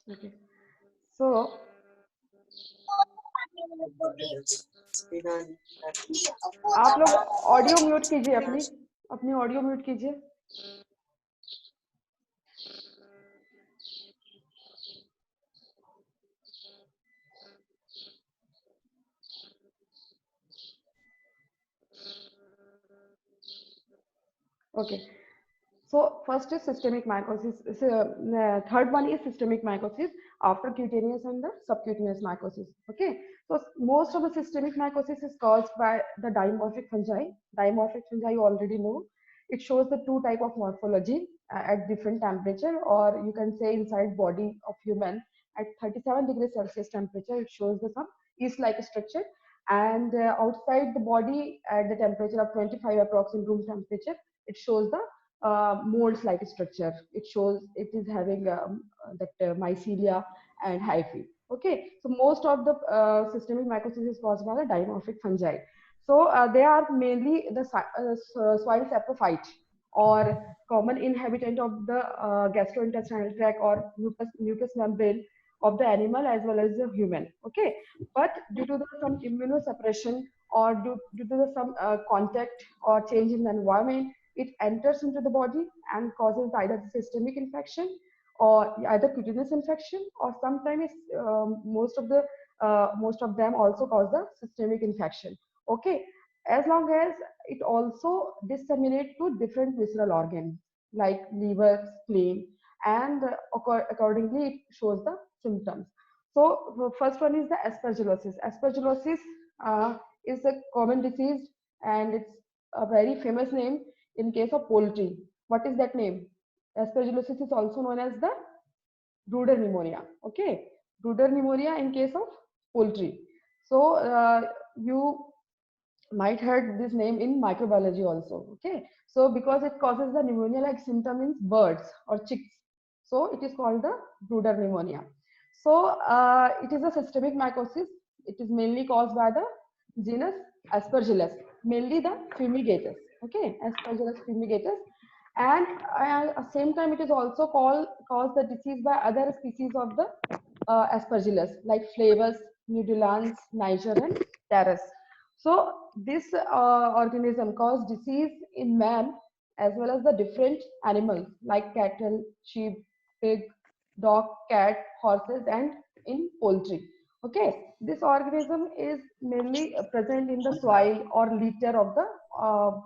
Okay. So आप लोग audio mute कीजिए, अपनी अपनी ऑडियो म्यूट कीजिए. Okay. So first is systemic mycosis. Third one is systemic mycosis after cutaneous and the subcutaneous mycosis. Okay. So most of the systemic mycosis is caused by the dimorphic fungi. Dimorphic fungi you already know. It shows the two type of morphology at different temperature, or you can say inside body of human at 37 degrees Celsius temperature. It shows the some yeast-like structure, and outside the body at the temperature of 25 approximate room temperature, it shows the molds like structure. It shows it is having that mycelia and hyphae. Okay, so most of the systemic mycosis is caused by the dimorphic fungi. So they are mainly the swine saprophyte, or common inhabitant of the gastrointestinal tract or mucous membrane of the animal as well as the human. Okay, but due to some immunosuppression, or due to some contact or change in the environment, it enters into the body and causes either systemic infection or either cutaneous infection, or sometimes most of them also cause the systemic infection. Okay, as long as it also disseminate to different visceral organs like liver, spleen, and accordingly it shows the symptoms. So the first one is the aspergillosis. Aspergillosis is a common disease, and it's a very famous name in case of poultry. What is that name? Aspergillosis is also known as the Bruder pneumonia. Okay, Bruder pneumonia in case of poultry. So you might heard this name in microbiology also. Okay, so because it causes the pneumonia like symptom in birds or chicks, so it is called the Bruder pneumonia. So it is a systemic mycosis. It is mainly caused by the genus Aspergillus, mainly the fumigatus. Okay, Aspergillus fumigatus, and at same time it is also caused the disease by other species of the Aspergillus like Flavus, Nudulans, Niger, and Terrace. So this organism cause disease in man as well as the different animals like cattle, sheep, pig, dog, cat, horses, and in poultry. Okay, this organism is mainly present in the soil or litter of the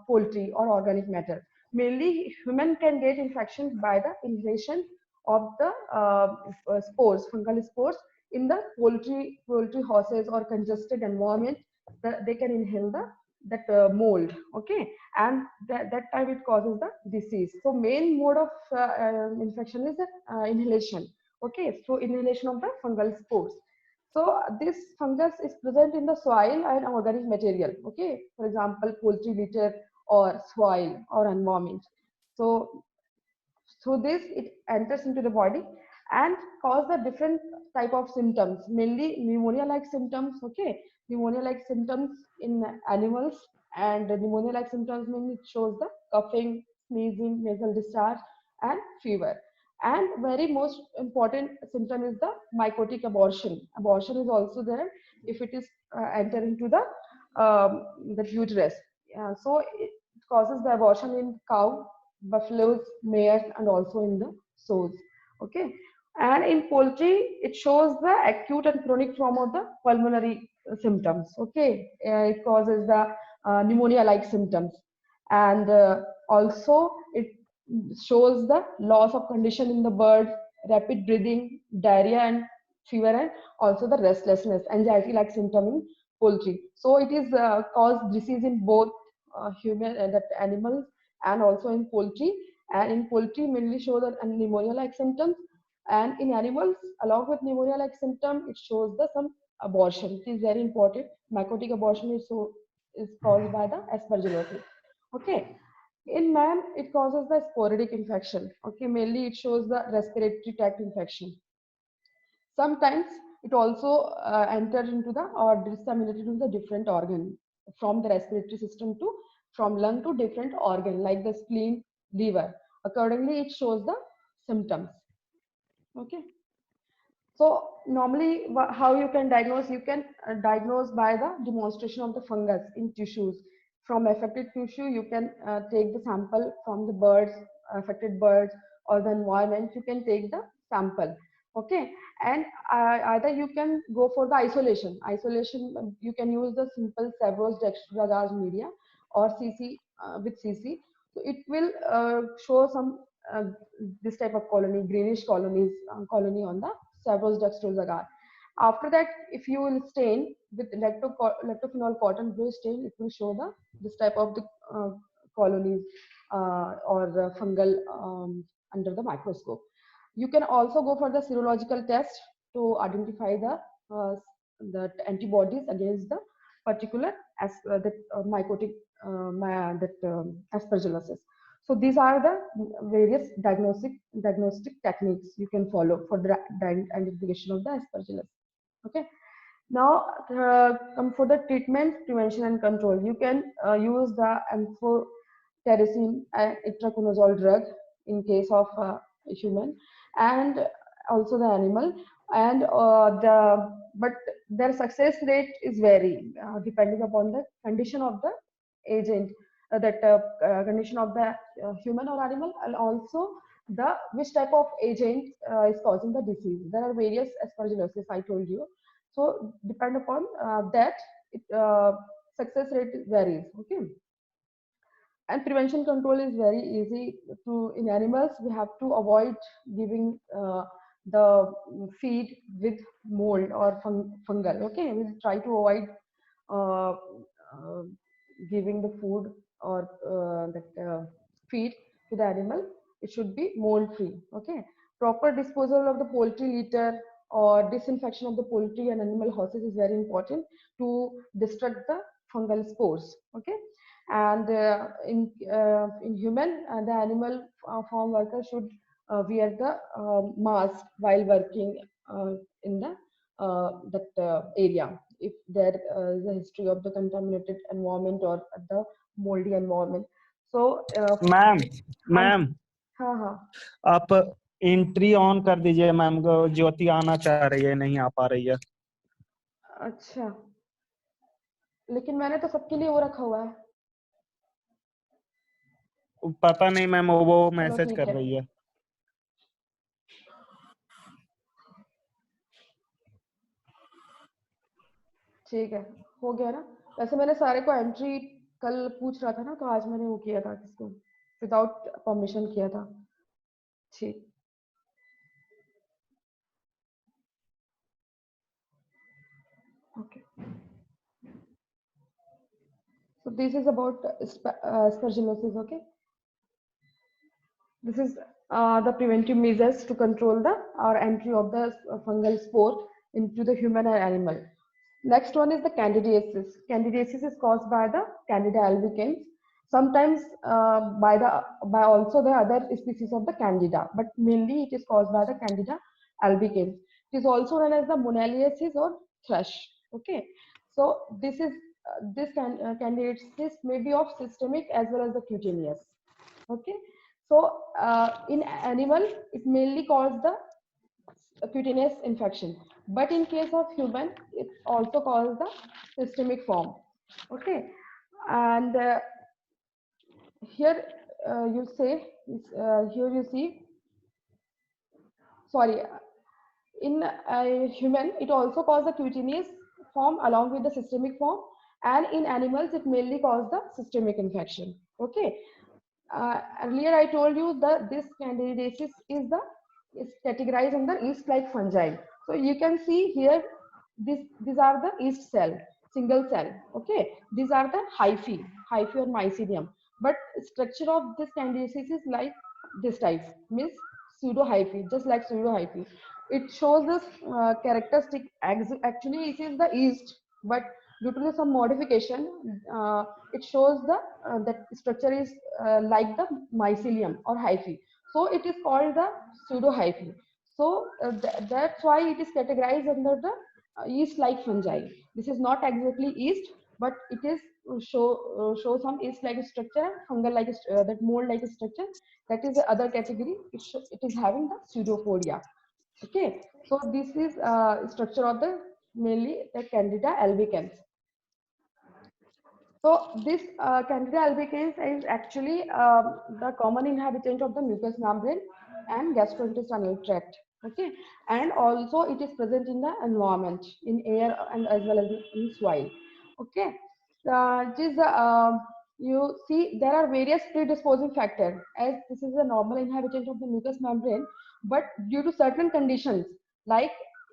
poultry or organic matter. Mainly, human can get infection by the inhalation of the spores, fungal spores in the poultry horses or congested environment. They can inhale that mold. Okay, and that time it causes the disease. So main mode of infection is inhalation. Okay, so inhalation of the fungal spores. So this fungus is present in the soil and organic material. Okay, for example, poultry litter or soil or environment. So through this it enters into the body and cause the different type of symptoms, mainly pneumonia like symptoms. Okay, pneumonia like symptoms in animals, and the pneumonia like symptoms mainly shows the coughing, sneezing, nasal discharge, and fever. And very most important symptom is the mycotic abortion. Abortion is also there if it is enter into the uterus. So it causes the abortion in cow, buffaloes, mares, and also in the sows. Okay, and in poultry, it shows the acute and chronic form of the pulmonary symptoms. Okay, it causes the pneumonia-like symptoms, and also it shows the loss of condition in the bird, rapid breathing, diarrhea, and fever, and also the restlessness, anxiety-like symptom in poultry. So it is cause disease in both human and that animals, and also in poultry. And in poultry mainly show the pneumonia like symptoms, and in animals along with pneumonia like symptom it shows the some abortion. It is very important. Mycotic abortion is caused by the aspergillosis. Okay, in man it causes the sporadic infection. Okay, mainly it shows the respiratory tract infection. Sometimes it also enters into the or disseminated into the different organ, from the respiratory system to from lung to different organ like the spleen, liver. Accordingly, it shows the symptoms. Okay. So normally how you can diagnose, you can diagnose by the demonstration of the fungus in tissues. From affected tissue you can take the sample from the birds, affected birds, or the environment. You can take the sample, okay. And either you can go for the isolation. You can use the simple Savros dextrose media or CC, with CC. So it will show some uh, this type of colony, greenish colony on the Savros dextrose agar. After that, if you will stain with lactophenol cotton blue stain, it will show the this type of the colonies or the fungal under the microscope. You can also go for the serological test to identify the antibodies against the particular mycotic aspergillosis. So these are the various diagnostic techniques you can follow for the identification of the aspergillus. Okay. Now come for the treatment, prevention, and control. You can use the amphotericin and itraconazole drug in case of human and also the animal. And but their success rate is vary depending upon the condition of the agent, that condition of the human or animal, and also the which type of agent is causing the disease. There are various aspergillosis I told you. So depend upon that, it, success rate varies. Okay. And prevention control is very easy to in animals. We have to avoid giving the feed with mold or fungal. Okay, we try to avoid uh, uh, giving the food or that feed to the animal. It should be mold free. Okay, proper disposal of the poultry litter or disinfection of the poultry and animal houses is very important to destruct the fungal spores. Okay. And in human, the animal farm worker should wear the mask while working in the that area if there is a history of the contaminated environment or the moldy environment. So ma'am हाँ ma'am हाँ हाँ आप entry on कर दीजिए ma'am को, ज्योति आना चाह रही है, नहीं आ पा रही है। अच्छा, लेकिन मैंने तो सबके लिए वो रखा हुआ है। पता नहीं मैम, वो चलो मैसेज ठीक कर है, रही है। ठीक है, हो गया ना। वैसे मैंने सारे को एंट्री कल पूछ रहा था ना, तो आज मैंने वो किया था किसको विदाउट परमिशन किया था। ठीक, okay. So this is about aspergillosis. Okay, this is the preventive measures to control the or entry of the fungal spore into the human or animal. Next one is the candidiasis. Candidiasis is caused by the Candida albicans. Sometimes by also the other species of the Candida, but mainly it is caused by the Candida albicans. It is also known as the monaliasis or thrush. Okay, so candidiasis may be of systemic as well as the cutaneous. Okay, so in animal it mainly causes the cutaneous infection, but in case of human it also causes the systemic form. Okay, and here you say here you see, sorry, in human it also causes the cutaneous form along with the systemic form, and in animals it mainly causes the systemic infection. Okay, earlier I told you that this candidiasis is categorized under yeast-like fungi. So you can see here, these are the yeast cell, single cell. Okay, these are the hyphae or mycelium. But structure of this candidiasis is like this type, means pseudohyphae, just like pseudohyphae. It shows this characteristic. Actually, it is the yeast, but due to some modification, it shows the that structure is like the mycelium or hyphae. So it is called the pseudohyphae. So that's why it is categorized under the yeast-like fungi. This is not exactly yeast, but it is show some yeast-like structure, fungal-like that mold-like structure. That is the other category. It is having the pseudopodia. Okay, so this is structure of the mainly the Candida albicans. So this Candida albicans is actually the common inhabitant of the mucous membrane and gastrointestinal tract. Okay, and also it is present in the environment, in air and as well as in soil. Okay, this you see there are various predisposing factors as this is a normal inhabitant of the mucous membrane, but due to certain conditions like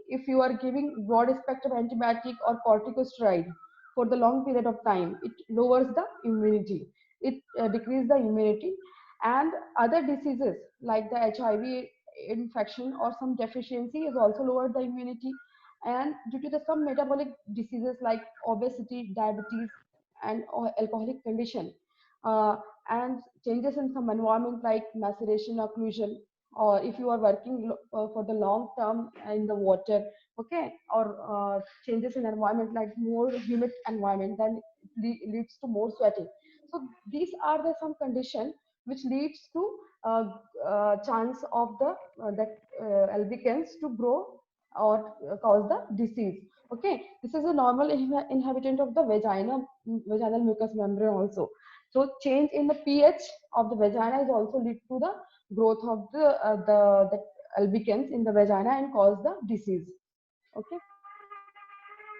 if you are giving broad spectrum antibiotic or corticosteroid for the long period of time, it lowers the immunity, it decreases the immunity, and other diseases like the HIV infection or some deficiency is also lowered the immunity, and due to the some metabolic diseases like obesity, diabetes, and or alcoholic condition, uh, and changes in some environment like maceration, occlusion, or if you are working for the long term in the water, okay, or changes in environment like more humid environment, then leads to more sweating. So these are the some condition which leads to chance of the that albicans to grow or cause the disease. Okay, this is a normal inhabitant of the vaginal mucous membrane also. So change in the pH of the vagina is also lead to the growth of the albicans in the vagina and cause the disease. Okay,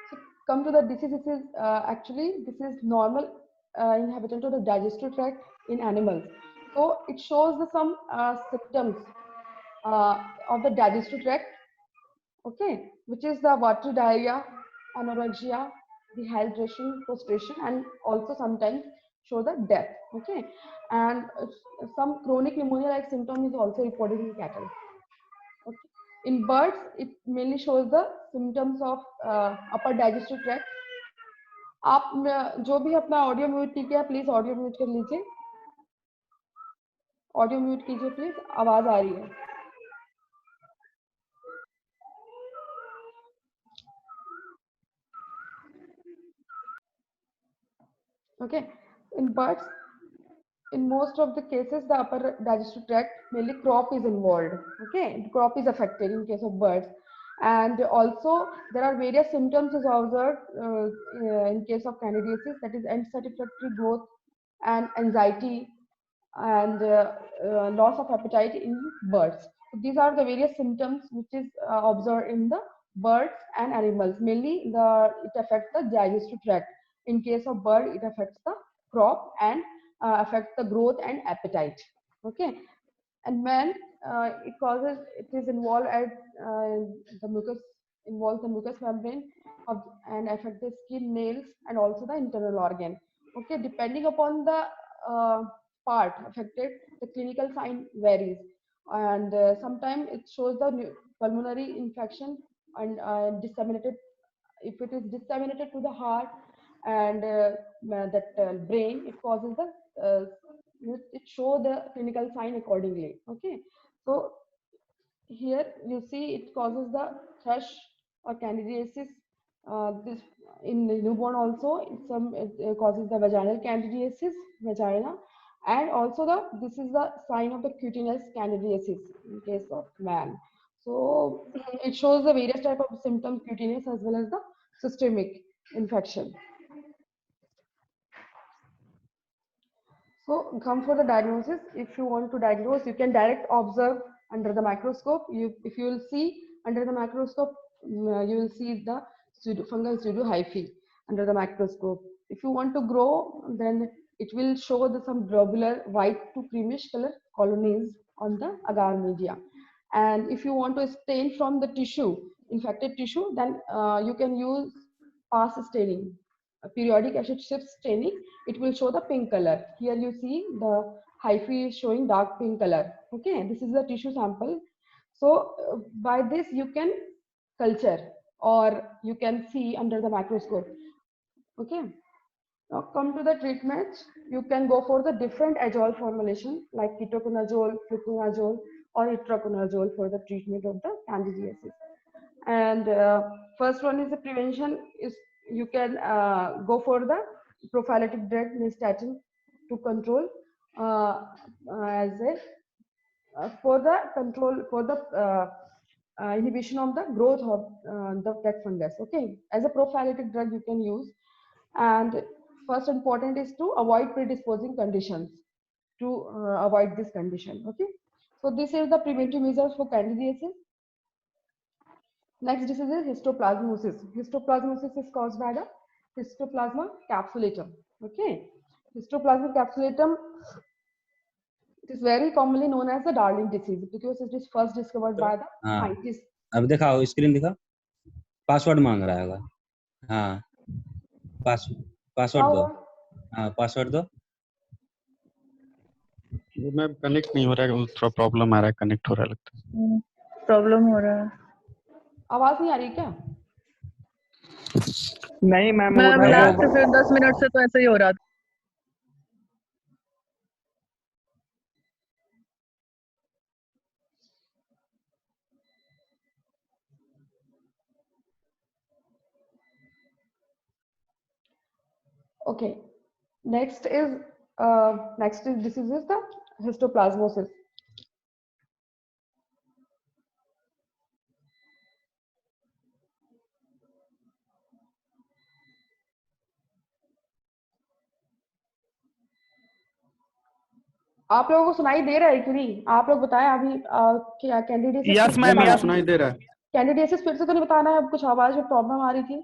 so come to the disease. This is actually this is normal inhabitant of the digestive tract in animals. So it shows the some symptoms of the digestive tract. Okay, which is the watery diarrhea, anorexia, dehydration, prostration, and also sometimes show the death. Okay, and some chronic pneumonia-like symptom is also reported in cattle. Okay. In birds, it mainly shows the symptoms of upper digestive tract. आप जो भी अपना audio mute नहीं किया please audio mute कर लीजिए, audio mute कीजिए please, आवाज आ रही है. Okay, in birds, in most of the cases, the upper digestive tract, mainly crop is involved. Okay, the crop is affected in case of birds. And also, there are various symptoms is observed in case of candidiasis, that is unsatisfactory growth and anxiety and loss of appetite in birds. So these are the various symptoms which is observed in the birds and animals. Mainly, it affects the digestive tract. In case of bird, it affects the crop and affects the growth and appetite. Okay, and man, it is involved at the mucus involves the mucous membrane of, and affect the skin, nails, and also the internal organ. Okay, depending upon the uh, part affected, the clinical sign varies, and sometimes it shows the pulmonary infection and disseminated. If it is disseminated to the heart and that brain, it causes the it show the clinical sign accordingly. Okay, so here you see it causes the thrush or candidiasis. This in the newborn also it causes the vaginal candidiasis, vagina, and also this is the sign of the cutaneous candidiasis in case of man. So it shows the various type of symptoms, cutaneous as well as the systemic infection. So come for the diagnosis. If you want to diagnose, you can direct observe under the microscope. If you will see under the microscope, you will see the fungal pseudohyphae under the microscope. If you want to grow, then it will show some globular white to creamish color colonies on the agar media. And if you want to stain from the tissue, infected tissue, then you can use pass staining, periodic acid shift staining. It will show the pink color. Here you see the hyphae is showing dark pink color. Okay, this is the tissue sample. So by this you can culture or you can see under the microscope. Okay, now come to the treatment. You can go for the different azole formulation like ketoconazole, fluconazole, or itraconazole for the treatment of the candidiasis. And first one is the prevention is you can go for the prophylactic drug nystatin to control as a for the control for the inhibition of the growth of that fungus. Okay, as a prophylactic drug you can use, and first important is to avoid predisposing conditions to avoid this condition. Okay, so this is the preventive measures for candidiasis. Next disease is histoplasmosis. Histoplasmosis is caused by the Histoplasma capsulatum. Okay, Histoplasma capsulatum, it is very commonly known as the darling disease because it is first discovered by the हाँ scientists. अब दिखाओ screen दिखा password मांग रहा होगा हाँ password दो How? हाँ पासवर्ड दो मैम कनेक्ट नहीं हो रहा है, थोड़ा प्रॉब्लम आ रहा है, कनेक्ट हो रहा है लगता है। प्रॉब्लम हो रहा है। आवाज नहीं आ रही क्या? नहीं मैम, वो मैम उधर लास्ट वो फिर 10 मिनट से तो ऐसे ही हो रहा था। Okay, next is disease is the histoplasmosis. आप लोगों को सुनाई दे रहा है कि नहीं? आप लोग बताएं अभी क्या कैंडिडेट यस मैम, ये सुनाई दे रहा है। कैंडिडेसिस फिर से तो नहीं बताना है, अब कुछ आवाज में प्रॉब्लम आ रही थी।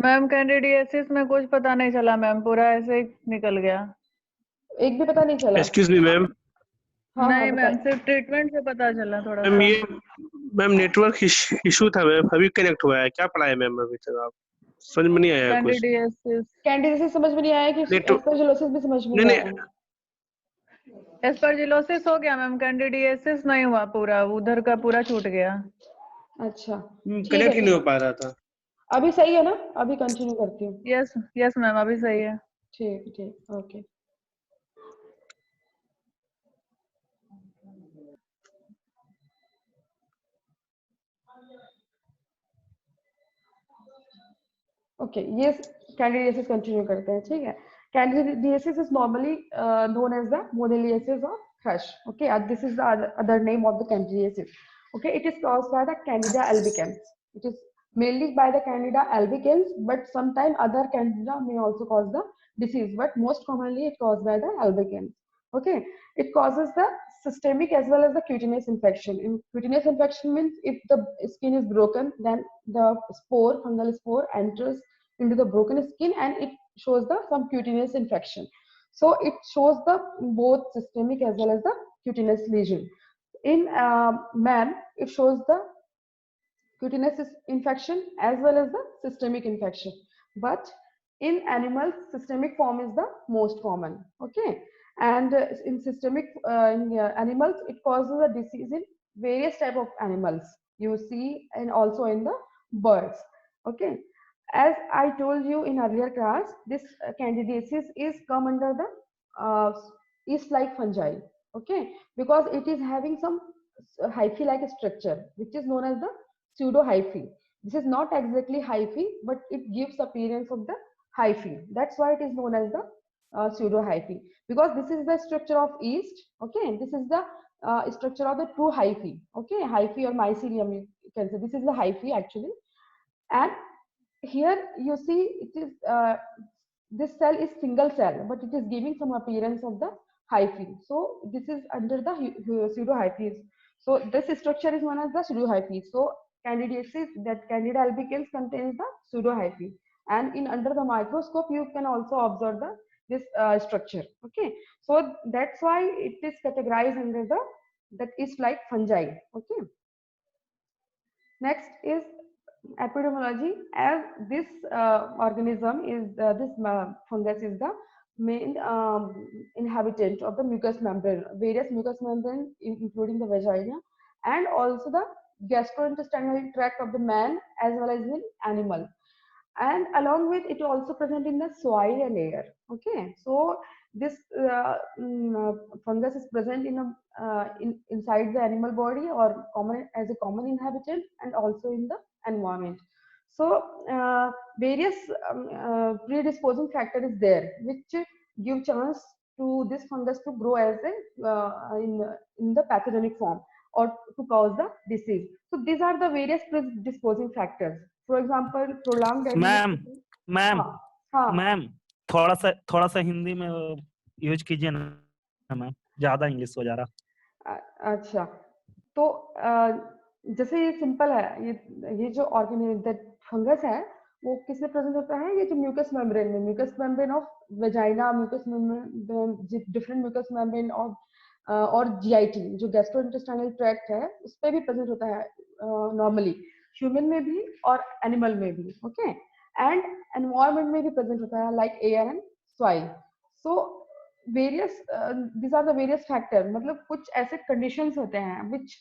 मैम कैंडिडियासिस में कुछ पता नहीं चला मैम, पूरा ऐसे ही निकल गया। एक भी पता नहीं चला? Excuse me ma'am. हाँ, नहीं मैम, बताइए। सिर्फ ट्रीटमेंट से पता चला थोड़ा मैम सा। ये मैम नेटवर्क इशू था मैम, अभी कनेक्ट हुआ है। क्या पढ़ाया मैम अभी तक आप? समझ में नहीं आया कुछ। कैंडिडियासिस कैंडिडेसिस समझ में नहीं आया कि एस्परजिलोसिस भी समझ में नहीं आया? एस्परजिलोसिस हो गया मैम, कैंडिडियासिस नहीं हुआ, पूरा उधर का पूरा छूट गया। अच्छा, कनेक्ट ही नहीं हो पा रहा था। अभी सही है ना? अभी कंटिन्यू करती हूँ। यस मैम, अभी सही है। ठीक, ओके। ओके, ये कैंडिडियासिस कंटिन्यू करते हैं, ठीक है। Candidiasis is normally known as the moniliasis of thrush. Okay, this is the other name of the candidiasis. Okay, it is caused by the Candida albicans. It is mainly by the Candida albicans, but sometimes other Candida may also cause the disease, but most commonly it caused by the albicans. Okay, it causes the systemic as well as the cutaneous infection. In cutaneous infection means if the skin is broken, then the fungal spore enters into the broken skin and it shows the some cutaneous infection. So it shows the both systemic as well as the cutaneous lesion. In man, it shows the cutaneous infection as well as the systemic infection. But in animals, systemic form is the most common. Okay, and in systemic animals, it causes a disease in various type of animals you see, and also in the birds. Okay, as I told you in earlier class, this candidiasis is come under the yeast-like fungi. Okay, because it is having some hyphae-like structure, which is known as the pseudo hyphae. This is not exactly hyphae, but it gives appearance of the hyphae. That's why it is known as the pseudo hyphae, because this is the structure of yeast. Okay, this is the structure of the true hyphae. Okay, hyphae or mycelium, you can say this is the hyphae actually. And here you see it is this cell is single cell, but it is giving some appearance of the hyphae. So this is under the pseudo hyphae. So this structure is known as the pseudo hyphae. So candidiasis, that Candida albicans contains the pseudo hyphae, and in under the microscope you can also observe the this structure. Okay, so that's why it is categorized under the that is like fungi. Okay, next is epidemiology. As this organism is this fungus is the main inhabitant of the mucous membrane, various mucous membrane including the vagina, and also the gastrointestinal tract of the man as well as in animal, and along with it also present in the soil and air. Okay, so this fungus is present in inside the animal body or common as a common inhabitant, and also in the environment. So various predisposing factor is there which give chance to this fungus to grow as a in the pathogenic form. or to cause the disease. So these are the various predisposing factors. For example, prolonged ma'am administration. Ma'am हाँ हाँ ma'am थोड़ा सा हिंदी में use कीजिए ना ma'am, ज्यादा English हो जा रहा। अच्छा, तो जैसे ये सिंपल है, ये जो ऑर्गेनिज्म फंगस है वो किसमें प्रेजेंट होता है? ये जो mucus membrane of vagina, mucus membrane, different mucus membrane of और जीआईटी जो गैस्ट्रोइंटेस्टाइनल ट्रैक्ट है उस पे भी प्रेजेंट होता है नॉर्मली, ह्यूमन में भी और एनिमल में भी, ओके। एंड एनवायरमेंट में भी प्रेजेंट होता है like air and soil. So various these are the various factors, मतलब कुछ ऐसे conditions होते हैं which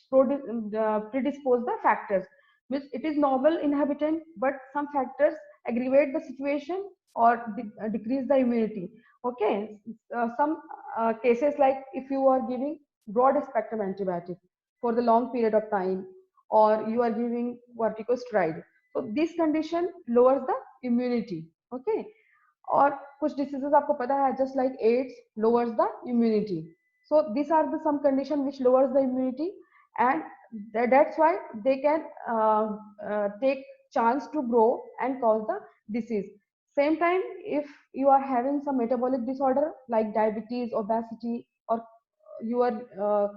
predispose the factors which it is normal inhabitant, but some factors aggravate the situation or decrease the immunity, okay. Some cases like if you are giving broad spectrum antibiotic for the long period of time, or you are giving corticosteroid, so this condition lowers the immunity, okay. और कुछ diseases आपको पता है just like AIDS lowers the immunity, so this are the some condition which lowers the immunity and that's why they can take chance to grow and cause the disease. Same time, if you are having some metabolic disorder like diabetes, obesity, or you are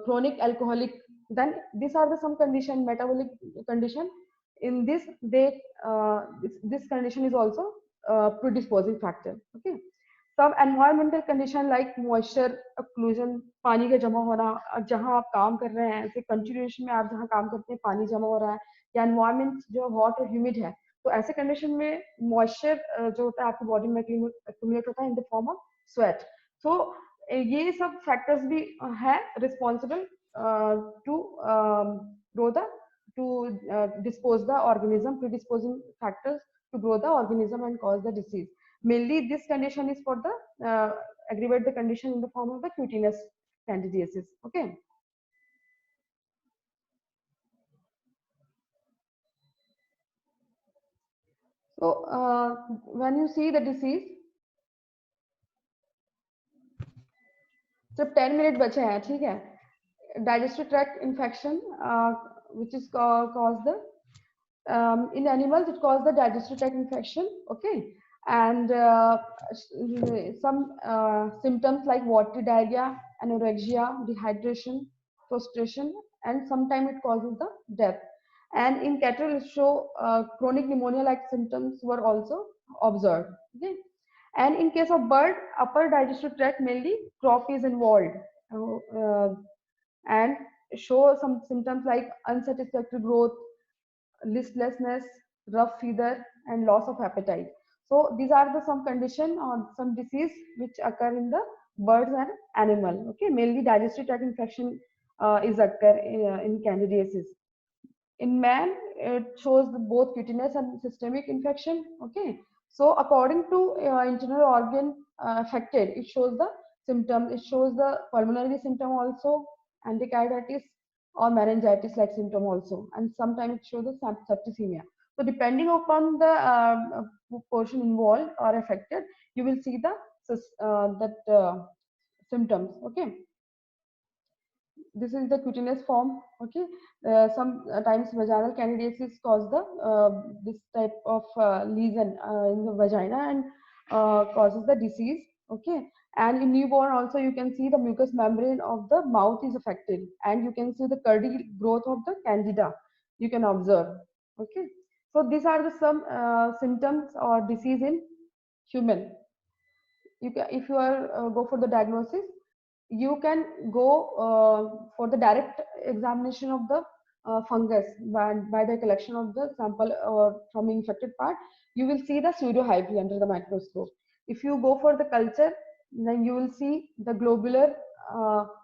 chronic alcoholic, then these are the some condition, metabolic condition. In this they this condition is also predisposing factor, okay. सब environmental condition like moisture occlusion, पानी का जमा होना, जहां आप काम कर रहे हैं ऐसे continuation में आप जहां काम करते हैं पानी जमा हो रहा है, या environment जो hot और humid है, तो ऐसे condition में moisture जो होता है आपकी body में accumulate होता है in the form of sweat. So ये सब factors भी है responsible to grow the dispose the organism, predisposing factors to grow the organism and cause the disease. Mainly this condition is for the aggravate the condition in the form of the cutaneous candidiasis, okay. So when you see the disease, जब 10 minute बचे हैं, ठीक है, digestive tract infection which is caused the in animals it causes the digestive tract infection, okay. And some symptoms like watery diarrhea, anorexia, dehydration, prostration, and sometimes it causes the death. And in cattle it show chronic pneumonia like symptoms were also observed, okay. And in case of bird, upper digestive tract mainly crop is involved and show some symptoms like unsatisfactory growth, listlessness, rough fever, and loss of appetite. So these are the some condition or some disease which occur in the birds and animal, okay. Mainly digestive tract infection is occur in candidiasis. In man it shows both cutaneous and systemic infection, okay. So according to internal organ affected, it shows the symptom, it shows the pulmonary symptom also, endocarditis or meningitis like symptom also, and sometimes it shows the septicemia. So depending upon the portion involved or affected, you will see the symptoms, okay. This is the cutaneous form, okay. Sometimes vaginal candidiasis cause the this type of lesion in the vagina and causes the disease, okay. And in newborn also you can see the mucous membrane of the mouth is affected, and you can see the curdy growth of the candida you can observe, okay. So these are the some symptoms or disease in human. You can, if you are go for the diagnosis, you can go for the direct examination of the fungus by the collection of the sample or from infected part. You will see the pseudohyphae under the microscope. If you go for the culture, then you will see the globular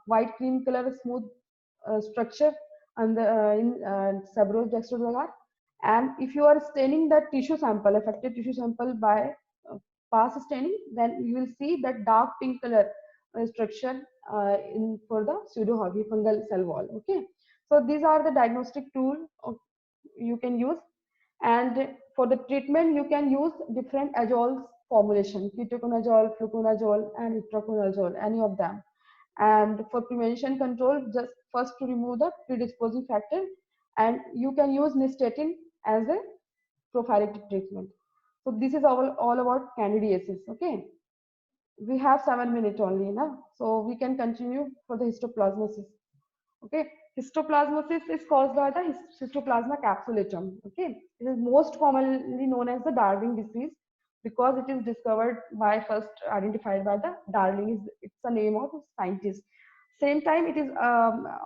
white cream color smooth structure and in seborrheic dextroagar. And if you are staining the tissue sample, affected tissue sample by pass staining, then you will see that dark pink color structure in for the pseudohyphae fungal cell wall, okay. So these are the diagnostic tool you can use, and for the treatment you can use different azoles formulation, ketoconazole, fluconazole, and itraconazole, any of them. And for prevention control, just first to remove the predisposing factor, and you can use nystatin as a prophylactic treatment. So this is all about candidiasis. Okay, we have 7 minutes only now, so we can continue for the histoplasmosis. Okay, histoplasmosis is caused by the Histoplasma capsulatum. Okay, it is most commonly known as the Darling disease because it is discovered by first identified by the Darling. It's the name of a scientist. Same time, it is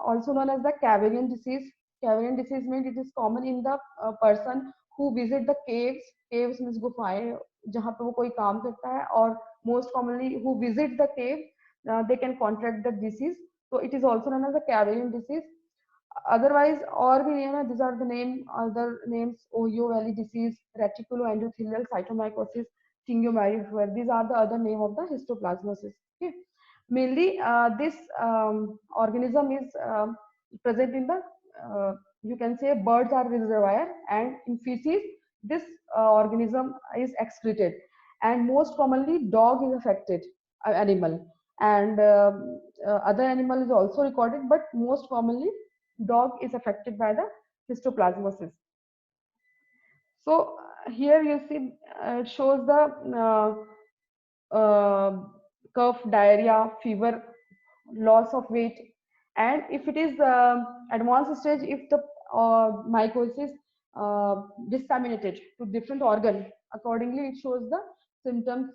also known as the Caverian disease. Caverian disease means it is common in the person who visit the caves. Caves means गुफाएं जहाँ पे वो कोई काम करता है, और most commonly who visit the cave, they can contract the disease. So it is also known as the Caverian disease. Otherwise, और भी name है. These are the other names: Ohio Valley disease, reticuloendothelial cytomycosis, Stingomyia fever. These are the other name of the histoplasmosis. Okay. Mainly, this organism is present in the, you can say, birds are reservoir, and in feces, this organism is excreted. And most commonly, dog is affected, animal, and other animal is also recorded, but most commonly, dog is affected by the histoplasmosis. So here you see it shows the cough, diarrhea, fever, loss of weight, and if it is advanced stage, if the mycosis disseminated to different organ, accordingly it shows the symptoms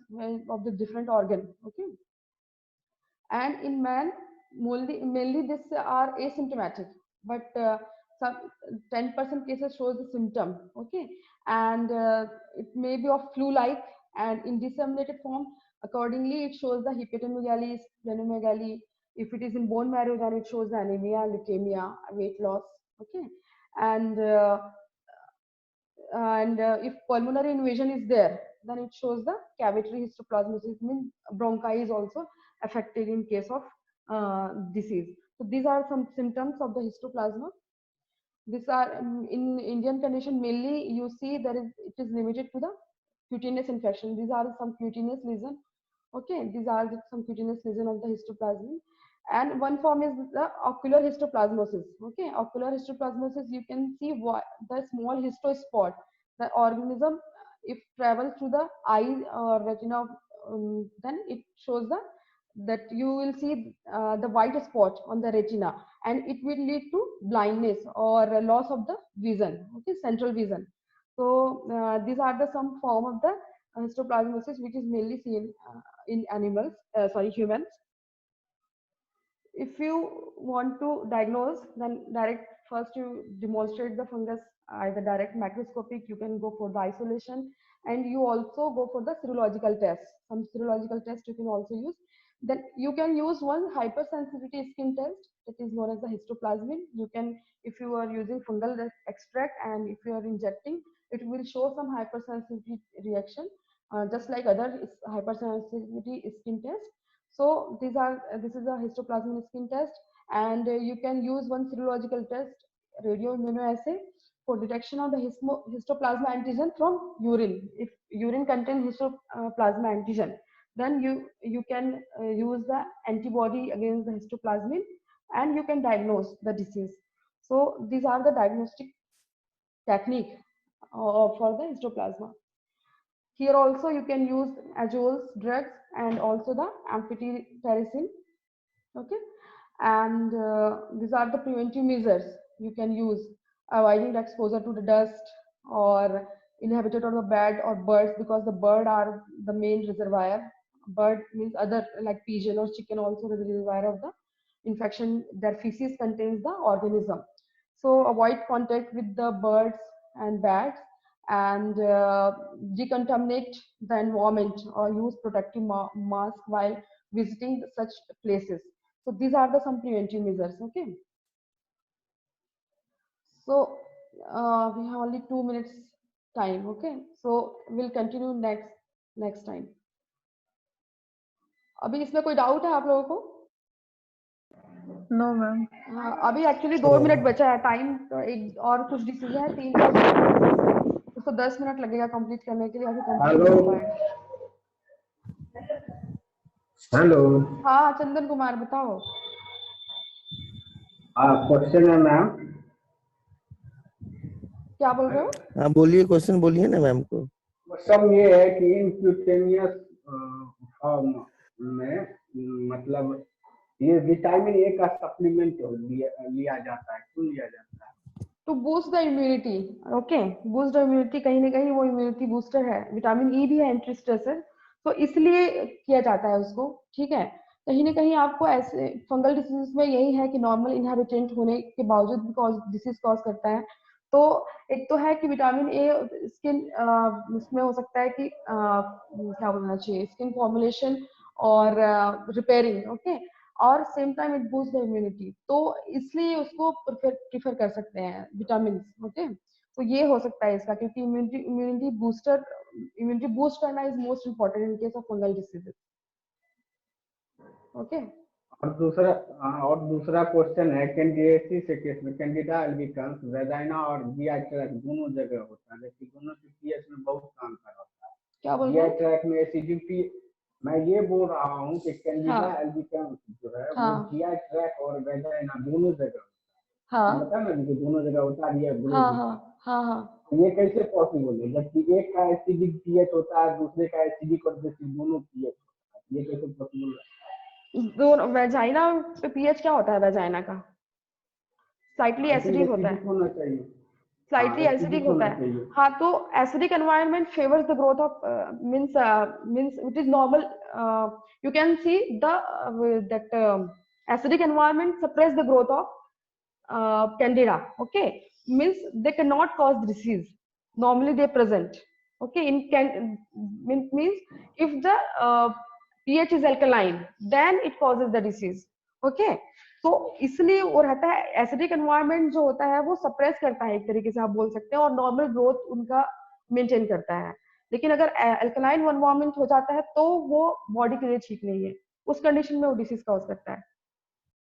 of the different organ. Okay, and in man, mainly this are asymptomatic, but some 10% cases shows the symptom. Okay, and it may be of flu-like, and in disseminated form, accordingly it shows the hepatomegaly, splenomegaly. If it is in bone marrow, then it shows the anemia, leukemia, weight loss. Okay, and if pulmonary invasion is there, then it shows the cavitary histoplasmosis, means bronchi is also affected in case of disease. So these are some symptoms of the histoplasma. These are in Indian condition, mainly you see it is limited to the cutaneous infection. These are some cutaneous lesion. Okay, these are some cutaneous lesion of the histoplasm. And one form is the ocular histoplasmosis. Okay, ocular histoplasmosis, you can see the small histospot. The organism, if travels to the eye or retina, then it shows that you will see the white spot on the retina, and it will lead to blindness or loss of the vision. Okay, central vision. So these are the some form of the histoplasmosis which is mainly seen in animals, humans. If you want to diagnose, then first you demonstrate the fungus, either direct microscopic, you can go for the isolation, and you also go for the serological test. Some serological test you can also use. Then you can use one hypersensitivity skin test, that is known as the histoplasmin. You can, if you are using fungal extract and if you are injecting, it will show some hypersensitivity reaction, just like other hypersensitivity skin test. So this is a histoplasmin skin test, and you can use one serological test, radioimmunoassay, for detection of the histoplasma antigen from urine. If urine contains histoplasma antigen, then you can use the antibody against the histoplasmin, and you can diagnose the disease. So these are the diagnostic technique for the histoplasma. Here also you can use azoles drugs and also the amphotericin. Okay, and these are the preventive measures you can use: avoiding the exposure to the dust or inhabited on the bed or birds, because the bird are the main reservoir. Bird means other, like pigeon or chicken, also the reservoir of the infection. Their feces contains the organism. So avoid contact with the birds and bats, and decontaminate the environment or use protective mask while visiting such places. So these are the some preventive measures. Okay, so we have only 2 minutes time. Okay, so we'll continue next time. अभी इसमें कोई doubt है आप लोगों को? No ma'am. हाँ, अभी actually 2 minute बचा है टाइम, तो एक और कुछ डिसीजन है 3 का, उसको 10 मिनट लगेगा कंप्लीट करने के लिए, अभी कंप्लीट नहीं हो पाएगा। हेलो। हाँ चंदन कुमार बताओ। क्वेश्चन है मैम। क्या बोल रहे हो? हाँ बोलिए, क्वेश्चन बोलिए ना मैम को। क्वेश्चन ये है कि इनक्यूटेनियस फॉर्म में मतलब ये विटामिन ए का सप्लीमेंट लिया जाता है, क्यों लिया जाता है? To boost the immunity. Okay, boost the immunity, कहीं ना कहीं वो इम्यूनिटी बूस्टर है। विटामिन ई भी है एंटी स्ट्रेसर, तो इसलिए किया जाता है उसको। ठीक है, कहीं ना कहीं आपको ऐसे फंगल डिसीज में यही है कि नॉर्मल इनहेबिटेंट होने के बावजूद भी कॉज डिसीज कॉज करता है। तो एक तो है कि विटामिन ए स्किन उसमें हो सकता है कि क्या बोलना चाहिए, स्किन फॉर्मुलेशन और रिपेयरिंग। ओके, और same time it boost the immunity, तो इसलिए उसको प्रीफर कर सकते हैं विटामिन। ओके, तो ये हो सकता है इसका, क्योंकि इम्यूनिटी बूस्ट करना is most important in case of fungal diseases. Okay, और दूसरा क्वेश्चन है, कैंडिडिएसिस के केस में कैंडिडा अल्बिकन्स वेजाइना और जीआई ट्रैक्ट दोनों जगह होता है, जबकि दोनों के पीएच में बहुत काम कर होता है। क्या बोल रहे जीआई हो? ट्रैक्ट में एसिडिटी, मैं ये बोल रहा हूँ कि कैंडिडा हाँ अल्बिकन्स जो है वो हाँ जीआई ट्रैक्ट और वेजाइना दोनों जगह होता है। हाँ बता ना कि दोनों जगह होता है, ये ग्रोथ हाँ होता हाँ है। हाँ हाँ। ये कैसे पॉसिबल है, जबकि एक का एसिडिक पीएच होता है, दूसरे का एसिडिक और बेसिक दोनों पीएच होता है, ये कैसे पॉसिबल है? दोनों वेजाइना पे पीएच क्या होता है? वेजाइना का स्लाइटली आई थिंक एसिडिक होता है, एसिडिक होना चाहिए। स्लाइटली एसिडिक एसिडिक होता होना है। चाहिए। हाँ, तो acidic environment favours the growth of means it is normal. You can see the that acidic environment suppress the growth of candida. Okay, means they cannot cause disease, normally they present. Okay, means if the pH is alkaline then it causes the disease. Okay, तो इसलिए वो रहता है, acidic environment जो होता है वो suppress करता है एक तरीके से आप बोल सकते हैं, और नॉर्मल ग्रोथ उनका मेंटेन करता है। लेकिन अगर अल्कलाइन एनवायरनमेंट हो जाता है तो वो बॉडी के लिए ठीक नहीं है, उस कंडीशन में वो डिसीज कॉज करता है।